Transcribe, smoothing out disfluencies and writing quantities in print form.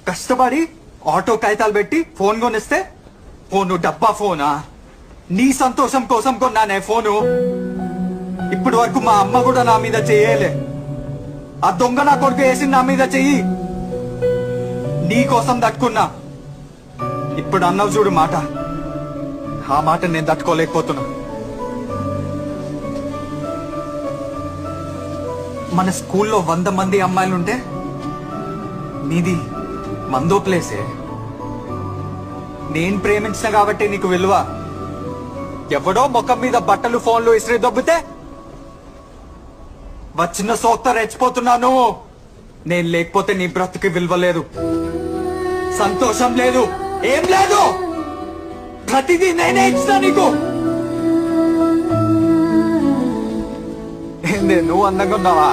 కష్టపడి ఆటో కాగితాలు పెట్టి ఫోన్ కొనిస్తే ఫోను డబ్బా ఫోనా? నీ సంతోషం కోసం కొన్నానే ఫోను. ఇప్పటి వరకు మా అమ్మ కూడా నా మీద చెయ్యలే. ఆ దొంగ నా కొడుకు వేసి నా మీద చెయ్యి. నీ కోసం తట్టుకున్నా. ఇప్పుడు అన్నావు చూడు మాట, ఆ మాట నేను తట్టుకోలేకపోతున్నా. మన స్కూల్లో 100 మంది అమ్మాయిలుంటే నీది మందో ప్లేసే. నేను ప్రేమించిన కాబట్టి నీకు విలువ. ఎవడో ముఖం మీద బట్టలు ఫోన్లు ఇస్త్రీ దొబ్బితే వచ్చిన సోక్త రెచ్చిపోతున్నాను. నేను లేకపోతే నీ బ్రతుకి విలువ లేదు, సంతోషం లేదు, ఏం లేదు. ప్రతిదీ నేనే ఇచ్చిన నీకు. ఏందే నువ్వు అందంగా ఉన్నావా?